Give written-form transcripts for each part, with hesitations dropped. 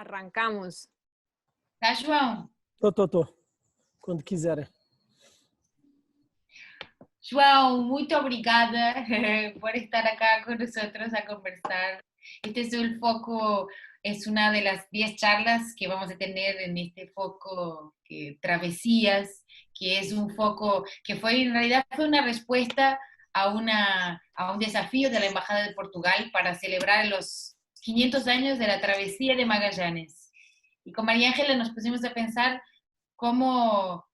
Arrancamos. Tá, João? Tô. Quando quiserem. João, muito obrigada por estar acá con nosotros a conversar. Este es el foco, es una de las 10 charlas que vamos a tener en este foco Travesías, que es un foco que en realidad fue una respuesta a un desafío de la Embajada de Portugal para celebrar los 500 años de la travesía de Magallanes. Y con María Ángela nos pusimos a pensar cómo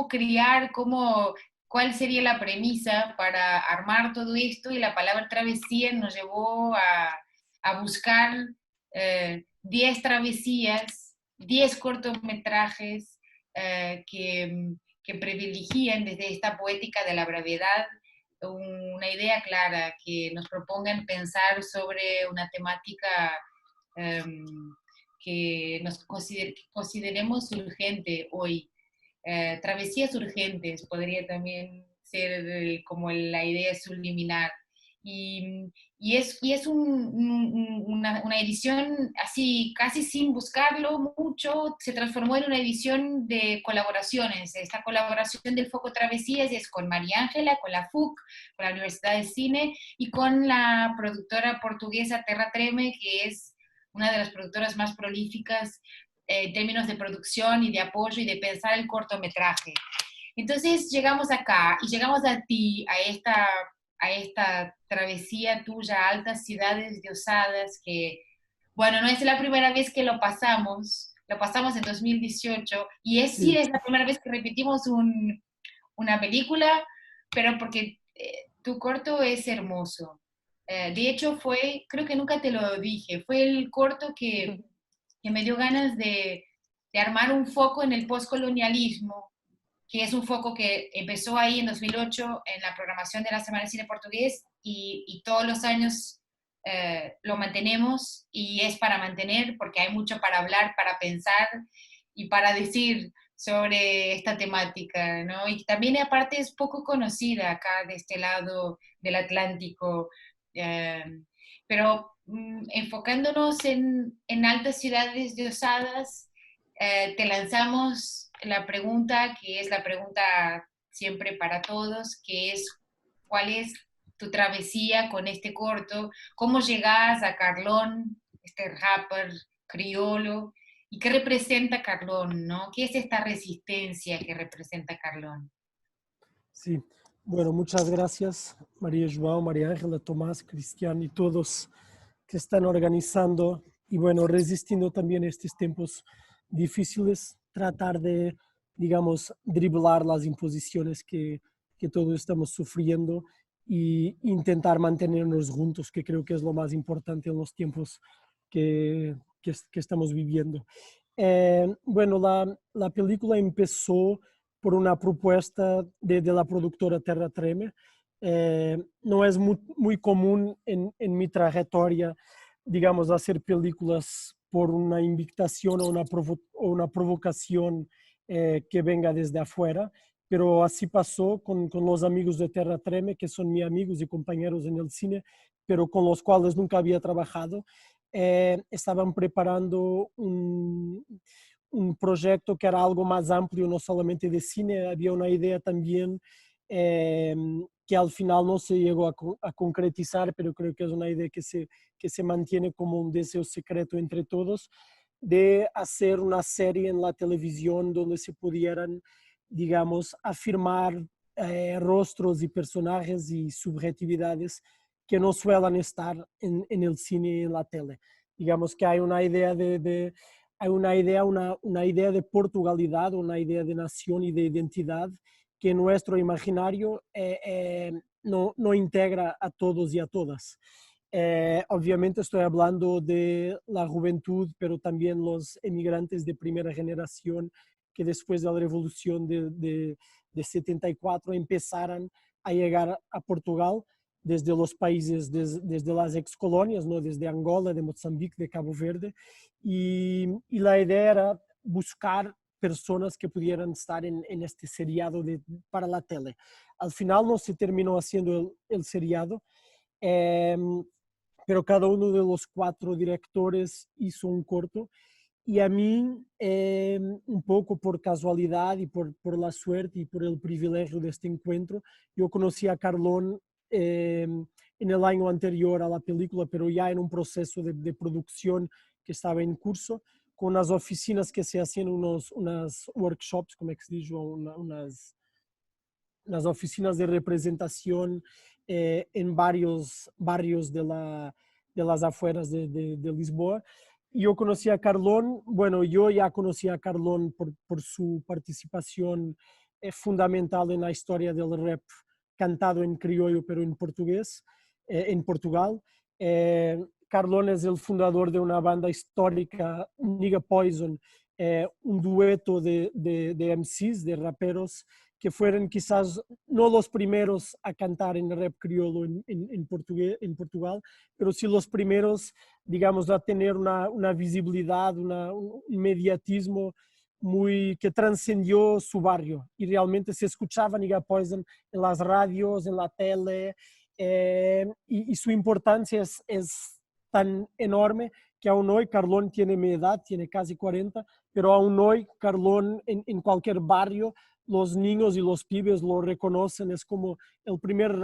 criar, cuál sería la premisa para armar todo esto, y la palabra travesía nos llevó a buscar 10 travesías, 10 cortometrajes que privilegien desde esta poética de la brevedad una idea clara, que nos propongan pensar sobre una temática que consideremos urgente hoy. Travesías urgentes podría también ser como la idea subliminar. Y es una edición así, casi sin buscarlo mucho, se transformó en una edición de colaboraciones. Esta colaboración del Foco Travesías es con María Ángela, con la FUC, con la Universidad de Cine, y con la productora portuguesa Terra Treme, que es una de las productoras más prolíficas en términos de producción y de apoyo y de pensar el cortometraje. Entonces llegamos acá y llegamos a ti, a esta travesía tuya a altas ciudades de Osadas, que, bueno, no es la primera vez que lo pasamos en 2018, y sí es la primera vez que repetimos una película, pero porque tu corto es hermoso. De hecho creo que nunca te lo dije, fue el corto que me dio ganas de armar un foco en el postcolonialismo, que es un foco que empezó ahí en 2008 en la programación de la Semana de Cine Portugués, y todos los años lo mantenemos, y es para mantener porque hay mucho para hablar, para pensar y para decir sobre esta temática, ¿no? Y también aparte es poco conocida acá de este lado del Atlántico, pero enfocándonos en altas ciudades de Osadas, te lanzamos la pregunta, que es la pregunta siempre para todos, que es: ¿cuál es tu travesía con este corto? ¿Cómo llegas a Carlón, este rapper criollo? ¿Y qué representa Carlón, no? ¿Qué es esta resistencia que representa Carlón? Sí, bueno, muchas gracias María João, María Ángela, Tomás, Cristian y todos que están organizando y bueno, resistiendo también estos tiempos difíciles, tratar de, digamos, driblar las imposiciones que todos estamos sufriendo e intentar mantenernos juntos, que creo que es lo más importante en los tiempos que estamos viviendo. Bueno, la película empezó por una propuesta de la productora Terra Treme. No es muy común en mi trayectoria, digamos, hacer películas por una invitación o una provocación que venga desde afuera, pero así pasó con los amigos de Terra Treme, que son mis amigos y compañeros en el cine, pero con los cuales nunca había trabajado. Estaban preparando un proyecto que era algo más amplio, no solamente de cine. Había una idea también que al final no se llegó a concretizar, pero creo que es una idea que se mantiene como un deseo secreto entre todos, de hacer una serie en la televisión donde se pudieran, digamos, afirmar rostros y personajes y subjetividades que no suelen estar en el cine y en la tele. Digamos que hay una idea una idea de Portugalidad, una idea de nación y de identidad que nuestro imaginario no integra a todos y a todas. Obviamente estoy hablando de la juventud, pero también los emigrantes de primera generación que después de la revolución de 74 empezaran a llegar a Portugal desde los países, desde las excolonias, ¿no? Desde Angola, de Moçambique, de Cabo Verde, y la idea era buscar personas que pudieran estar en este seriado para la tele. Al final no se terminó haciendo el seriado, pero cada uno de los 4 directores hizo un corto. Y a mí, un poco por casualidad y por la suerte y por el privilegio de este encuentro, yo conocí a Carlón en el año anterior a la película, pero ya en un proceso de producción que estaba en curso, con las oficinas que se hacían unas workshops, como es que se dice, unas oficinas de representación en varios barrios de las afueras de Lisboa. Y yo conocí a Carlón, bueno, yo ya conocí a Carlón por su participación fundamental en la historia del rap cantado en criollo, pero en portugués, en Portugal. Carlón es el fundador de una banda histórica, Nigga Poison, un dueto de MCs, de raperos, que fueron quizás no los primeros a cantar en rap criollo portugués, en Portugal, pero sí los primeros, digamos, a tener una visibilidad, un mediatismo muy que trascendió su barrio y realmente se escuchaba Nigga Poison en las radios, en la tele, y su importancia es tan enorme que aún hoy Carlón tiene mi edad, tiene casi 40, pero aún hoy Carlón en cualquier barrio los niños y los pibes lo reconocen, es como el primer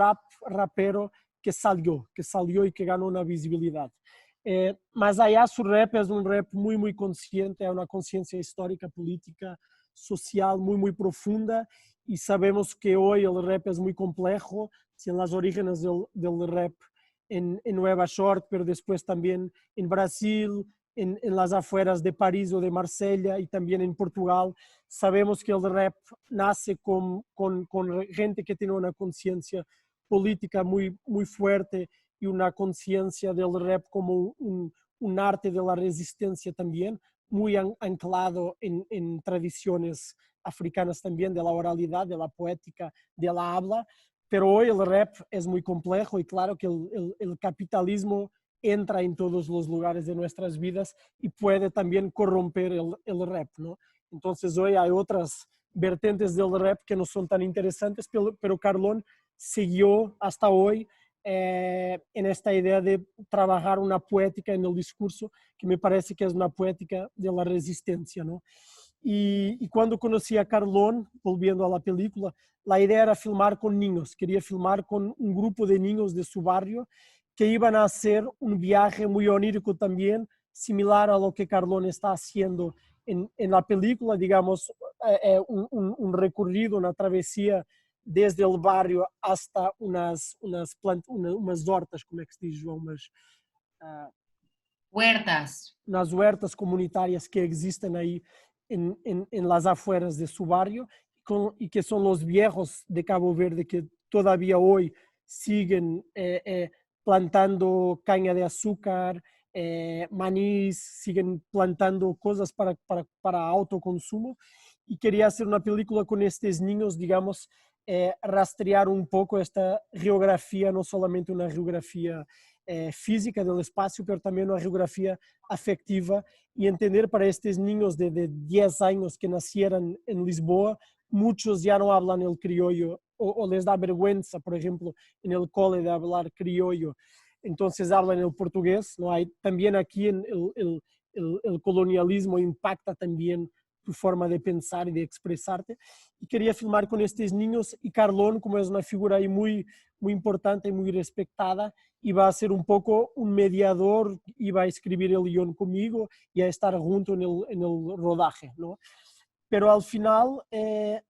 rapero que salió y que ganó una visibilidad. Mas allá su rap es un rap muy, muy consciente, hay una conciencia histórica, política, social muy profunda, y sabemos que hoy el rap es muy complejo, en las orígenes del rap en Nueva York, pero después también en Brasil, en las afueras de París o de Marsella y también en Portugal. Sabemos que el rap nace con gente que tiene una conciencia política muy fuerte y una conciencia del rap como un arte de la resistencia también, muy anclado en tradiciones africanas también, de la oralidad, de la poética, de la habla. Pero hoy el rap es muy complejo y claro que el capitalismo entra en todos los lugares de nuestras vidas y puede también corromper el rap, ¿no? Entonces hoy hay otras vertientes del rap que no son tan interesantes, pero Carlón siguió hasta hoy en esta idea de trabajar una poética en el discurso, que me parece que es una poética de la resistencia, ¿no? Y cuando conocí a Carlón, volviendo a la película, la idea era filmar con niños, quería filmar con un grupo de niños de su barrio que iban a hacer un viaje muy onírico también, similar a lo que Carlón está haciendo en la película, digamos, un recorrido, una travesía desde el barrio hasta unas hortas, como é que se diz, João? Huertas. Unas huertas comunitarias que existen ahí en las afueras de su barrio y que son los viejos de Cabo Verde que todavía hoy siguen plantando caña de azúcar, manís, siguen plantando cosas para autoconsumo. Y quería hacer una película con estos niños, digamos, rastrear un poco esta geografía, no solamente una geografía física del espacio, pero también una geografía afectiva, y entender para estos niños de 10 años que nacieran en Lisboa, muchos ya no hablan el criollo o les da vergüenza, por ejemplo, en el cole de hablar criollo. Entonces hablan el portugués, ¿no? Hay, también aquí el colonialismo impacta también tu forma de pensar y de expresarte. Y quería filmar con estos niños, y Carlón, como es una figura ahí muy importante y muy respetada, iba a ser un poco un mediador, iba a escribir el guión conmigo y a estar junto en el rodaje, ¿no? Pero al final,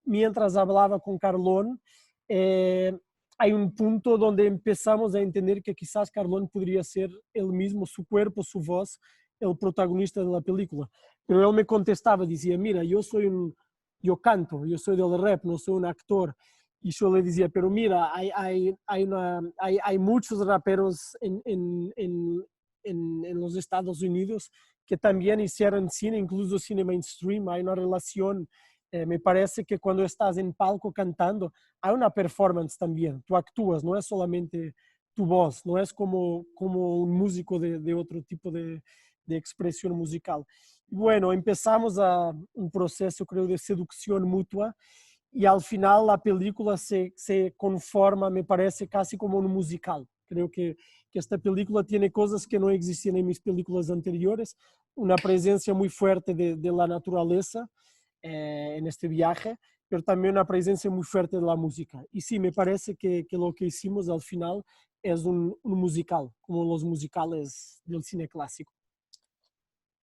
mientras hablaba con Carlón, hay un punto donde empezamos a entender que quizás Carlón podría ser él mismo, su cuerpo, su voz, el protagonista de la película. Pero él me contestaba, decía, mira, yo canto, yo soy del rap, no soy un actor. Y yo le decía, pero mira, hay muchos raperos en los Estados Unidos que también hicieron cine, incluso cine mainstream. Hay una relación, me parece que cuando estás en palco cantando, hay una performance también, tú actúas, no es solamente tu voz, no es como un músico de otro tipo de expresión musical. Bueno, empezamos un proceso, creo, de seducción mutua, y al final la película se conforma, me parece, casi como un musical. Creo que esta película tiene cosas que no existían en mis películas anteriores, una presencia muy fuerte de la naturaleza en este viaje, pero también una presencia muy fuerte de la música. Y sí, me parece que lo que hicimos al final es un musical, como los musicales del cine clásico.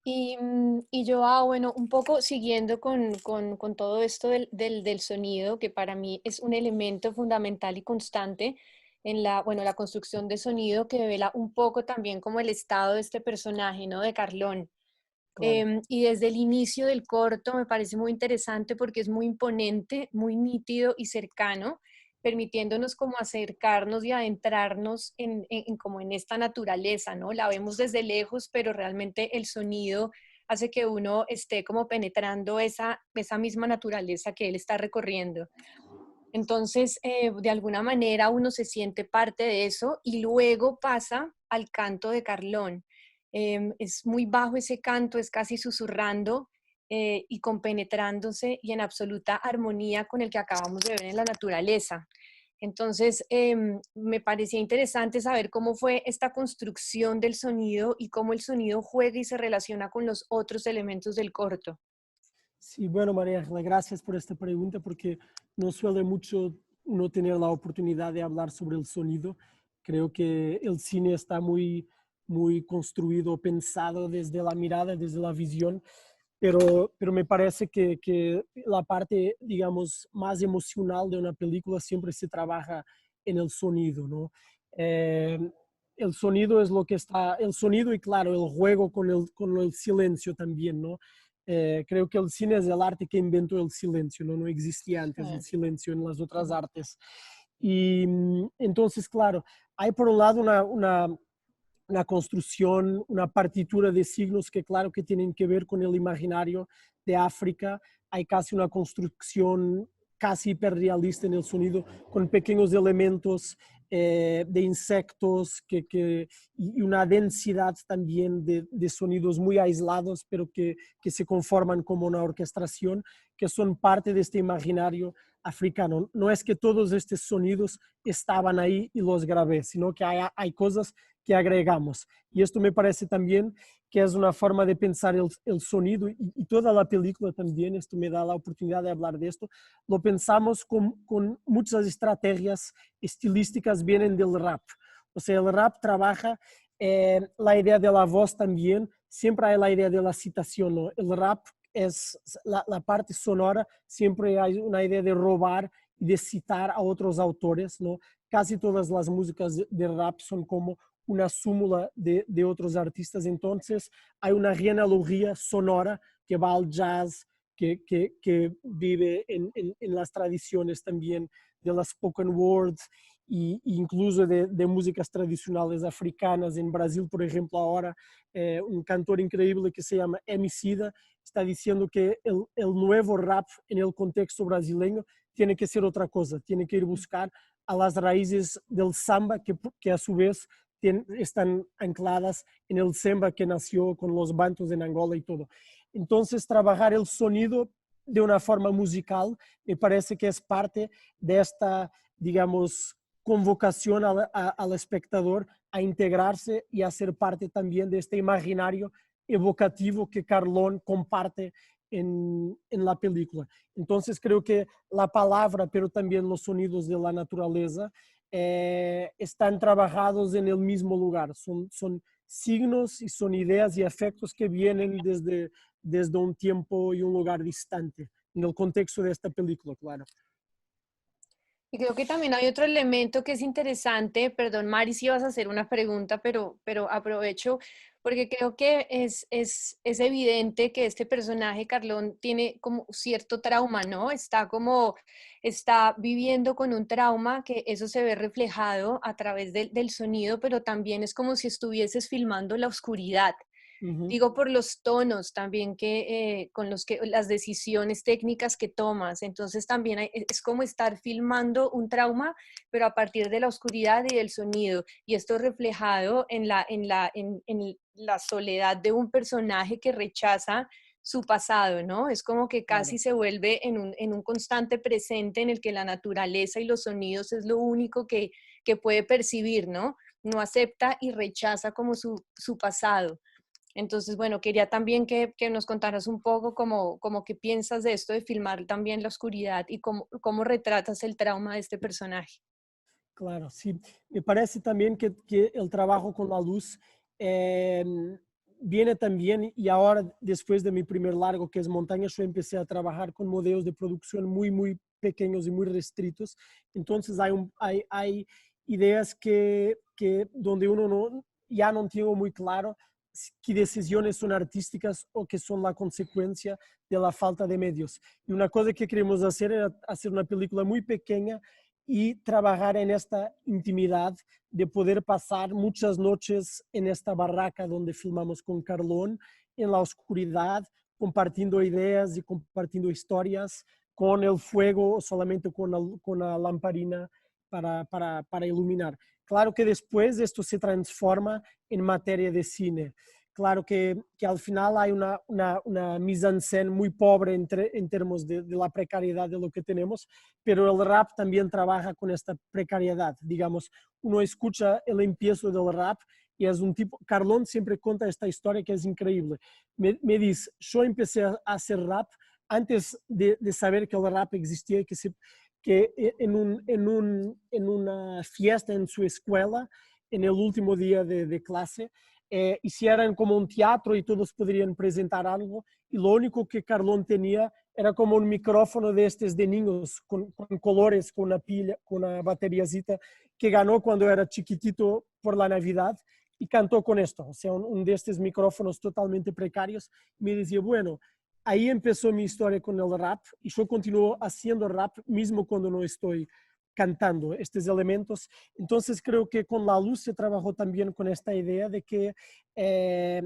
Y yo, bueno, un poco siguiendo con todo esto del sonido, que para mí es un elemento fundamental y constante en bueno, la construcción de sonido que devela un poco también como el estado de este personaje, ¿no? De Carlón. Claro. Y desde el inicio del corto me parece muy interesante porque es muy imponente, muy nítido y cercano, permitiéndonos como acercarnos y adentrarnos como en esta naturaleza, ¿no? La vemos desde lejos, pero realmente el sonido hace que uno esté como penetrando esa misma naturaleza que él está recorriendo. Entonces, de alguna manera uno se siente parte de eso y luego pasa al canto de Carlón. Es muy bajo ese canto, es casi susurrando y compenetrándose y en absoluta armonía con el que acabamos de ver en la naturaleza. Entonces, me parecía interesante saber cómo fue esta construcción del sonido y cómo el sonido juega y se relaciona con los otros elementos del corto. Sí, bueno, María Ángela, gracias por esta pregunta porque no suele mucho uno tener la oportunidad de hablar sobre el sonido. Creo que el cine está muy construido, pensado desde la mirada, desde la visión, pero me parece que la parte, digamos, más emocional de una película siempre se trabaja en el sonido, ¿no? Eh, el sonido es lo que está, el sonido y claro, el juego con el silencio también, ¿no? Creo que el cine es el arte que inventó el silencio, ¿no? No existía antes el silencio en las otras artes. Y entonces, claro, hay por un lado una construcción, una partitura de signos que claro que tienen que ver con el imaginario de África. Hay casi una construcción casi hiperrealista en el sonido, con pequeños elementos de insectos y una densidad también de sonidos muy aislados, pero que se conforman como una orquestación, que son parte de este imaginario africano. No es que todos estos sonidos estaban ahí y los grabé, sino que hay cosas que agregamos. Y esto me parece también que es una forma de pensar el sonido y toda la película también, esto me da la oportunidad de hablar de esto, lo pensamos con muchas estrategias estilísticas vienen del rap. O sea, el rap trabaja la idea de la voz también, siempre hay la idea de la citación, ¿no? El rap es la parte sonora, siempre hay una idea de robar y de citar a otros autores, ¿no? Casi todas las músicas de rap son como una súmula de otros artistas, entonces hay una genealogía sonora que va al jazz, que vive en las tradiciones también de las spoken words e incluso de músicas tradicionales africanas. En Brasil, por ejemplo, ahora un cantor increíble que se llama Emicida está diciendo que el nuevo rap en el contexto brasileño tiene que ser otra cosa, tiene que ir buscar a las raíces del samba, que a su vez están ancladas en el samba que nació con los bantos en Angola y todo. Entonces, trabajar el sonido de una forma musical me parece que es parte de esta, digamos, convocación al espectador a integrarse y a ser parte también de este imaginario evocativo que Carlón comparte en la película. Entonces creo que la palabra, pero también los sonidos de la naturaleza están trabajados en el mismo lugar. Son signos y son ideas y efectos que vienen desde un tiempo y un lugar distante, en el contexto de esta película, claro. Y creo que también hay otro elemento que es interesante, perdón Mari, si vas a hacer una pregunta, pero aprovecho porque creo que es evidente que este personaje, Carlón, tiene como cierto trauma, ¿no? Está viviendo con un trauma que eso se ve reflejado a través del sonido, pero también es como si estuvieses filmando la oscuridad. Uhum. Digo por los tonos también con los que las decisiones técnicas que tomas. Entonces también es como estar filmando un trauma, pero a partir de la oscuridad y del sonido. Y esto reflejado en la soledad de un personaje que rechaza su pasado, ¿no? Es como que casi Claro. se vuelve en un constante presente en el que la naturaleza y los sonidos es lo único que puede percibir, ¿no? no acepta y rechaza como su pasado. Entonces, bueno, quería también que nos contaras un poco como qué piensas de esto de filmar también la oscuridad y cómo retratas el trauma de este personaje. Claro, sí. Me parece también que el trabajo con la luz eh, viene también, y ahora después de mi primer largo, que es Montaña, yo empecé a trabajar con modelos de producción muy, muy pequeños y muy restritos. Entonces hay ideas que donde uno ya no tiene muy claro qué decisiones son artísticas o que son la consecuencia de la falta de medios. Y una cosa que queremos hacer era hacer una película muy pequeña y trabajar en esta intimidad de poder pasar muchas noches en esta barraca donde filmamos con Carlón, en la oscuridad, compartiendo ideas y compartiendo historias, con el fuego, solamente con la lamparina para iluminar. Claro que después esto se transforma en materia de cine. Claro que al final hay una mise-en-scène muy pobre en términos de la precariedad de lo que tenemos, pero el rap también trabaja con esta precariedad. Digamos, uno escucha el empiezo del rap y es un tipo, Carlón siempre cuenta esta historia que es increíble. Me dice, yo empecé a hacer rap antes de saber que el rap existía, que en una fiesta en su escuela, en el último día de clase, hicieran como un teatro y todos podrían presentar algo, y lo único que Carlón tenía era como un micrófono de estos de niños, con colores, con una pila, con una bateriacita, que ganó cuando era chiquitito por la Navidad, y cantó con esto, o sea, un de estos micrófonos totalmente precarios. Me decía, bueno, ahí empezó mi historia con el rap, y yo continúo haciendo rap mismo cuando no estoy cantando estos elementos. Entonces creo que con la luz se trabajó también con esta idea de que eh,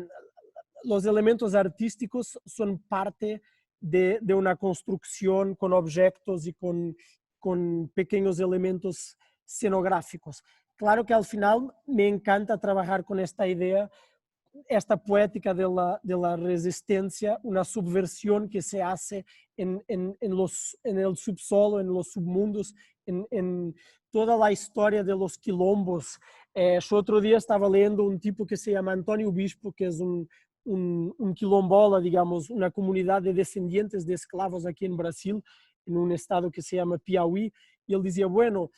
los elementos artísticos son parte de una construcción con objetos y con pequeños elementos escenográficos. Claro que al final me encanta trabajar con esta idea, esta poética de la resistencia, una subversión que se hace en el subsuelo, en los submundos, en toda la historia de los quilombos. Yo otro día estaba leyendo un tipo que se llama Antonio Bispo, que es un quilombola, digamos, una comunidad de descendientes de esclavos aquí en Brasil, en un estado que se llama Piauí, y él decía, bueno,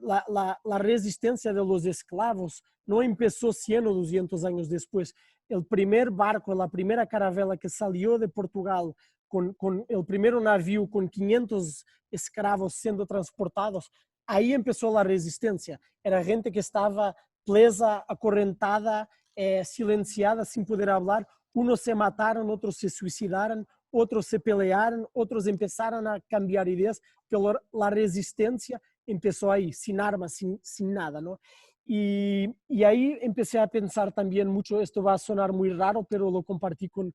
la resistencia de los esclavos no empezó 100 o 200 años después. El primer barco, la primera caravela que salió de Portugal con el primer navío con 500 esclavos siendo transportados, ahí empezó la resistencia. Era gente que estaba presa, acorrentada, silenciada, sin poder hablar. Unos se mataron, otros se suicidaron, otros se pelearon, otros empezaron a cambiar ideas, pero la resistencia empezó ahí, sin armas, sin nada, ¿no? Y ahí empecé a pensar también mucho, esto va a sonar muy raro, pero lo compartí con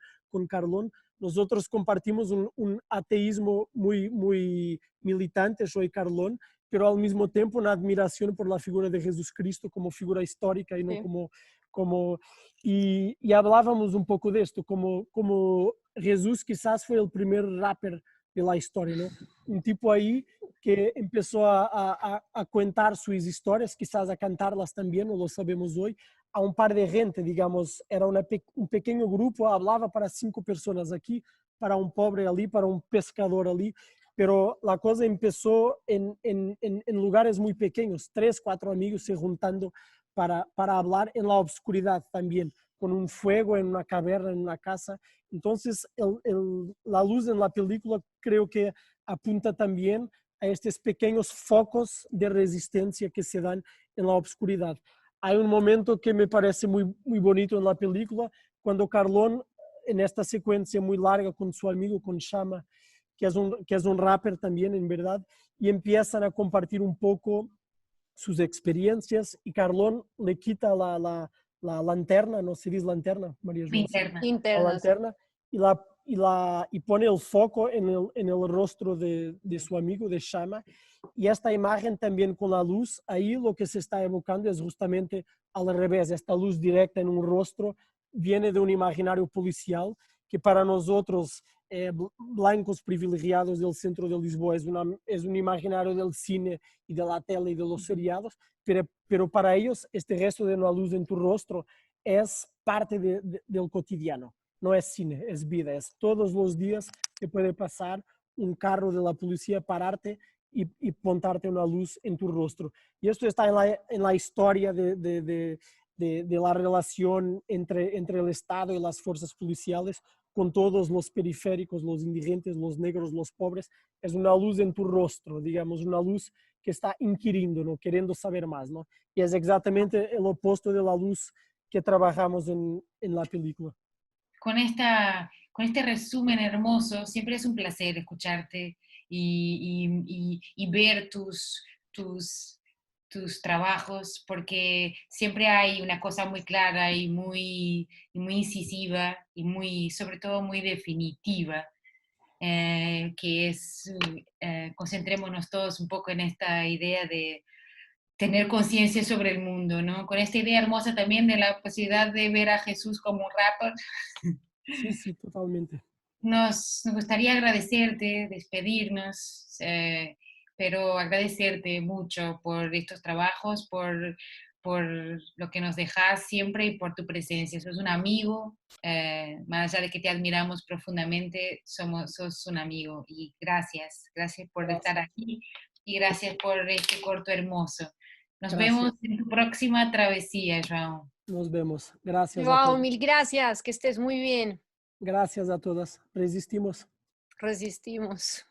Carlón. Nosotros compartimos un ateísmo muy militante, yo y Carlón, pero al mismo tiempo una admiración por la figura de Jesucristo como figura histórica y no Sí. como y hablábamos un poco de esto, como Jesús quizás fue el primer rapper de la historia, ¿no? Un tipo ahí que empezó a contar sus historias, quizás a cantarlas también, no lo sabemos hoy, a un par de gente, digamos, era un pequeño grupo, hablaba para 5 personas aquí, para un pobre ali, para un pescador ali, pero la cosa empezó en lugares muy pequeños, 3, 4 amigos se juntando para hablar en la oscuridad también, con un fuego en una caverna, en una casa. Entonces, la luz en la película creo que apunta también a estos pequeños focos de resistencia que se dan en la oscuridad. Hay un momento que me parece muy bonito en la película, cuando Carlón, en esta secuencia muy larga con su amigo, con Chama, que es un rapper también, en verdad, y empiezan a compartir un poco sus experiencias, y Carlón le quita la lanterna, no se dice lanterna, María João, sí, Linterna. la Internas. lanterna, y pone el foco en el rostro de su amigo, de Chama, y esta imagen también con la luz, ahí lo que se está evocando es justamente al revés, esta luz directa en un rostro viene de un imaginario policial que para nosotros blancos privilegiados del centro de Lisboa. Es un imaginario del cine y de la tele y de los seriados, pero para ellos este resto de una luz en tu rostro es parte del cotidiano. No es cine, es vida, es todos los días que puede pasar un carro de la policía, pararte y pontarte una luz en tu rostro. Y esto está en la historia de la relación entre el Estado y las fuerzas policiales con todos los periféricos, los indigentes, los negros, los pobres. Es una luz en tu rostro, digamos, una luz que está inquiriendo, ¿no? Queriendo saber más, ¿no? Y es exactamente el opuesto de la luz que trabajamos en la película. Con este resumen hermoso, siempre es un placer escucharte y ver tus trabajos, porque siempre hay una cosa muy clara y muy incisiva y muy, sobre todo muy definitiva, que es, concentrémonos todos un poco en esta idea de tener conciencia sobre el mundo, ¿no? Con esta idea hermosa también de la posibilidad de ver a Jesús como un rato. Sí, sí, totalmente. Nos gustaría agradecerte, despedirnos, pero agradecerte mucho por estos trabajos, por lo que nos dejas siempre y por tu presencia. Sos un amigo, más allá de que te admiramos profundamente, sos un amigo. Y gracias, gracias por estar aquí y gracias por este corto hermoso. Nos vemos Gracias. en tu próxima travesía, João. Nos vemos. Gracias a Wow, todos. mil gracias, que estés muy bien. Gracias a todas. Resistimos. Resistimos.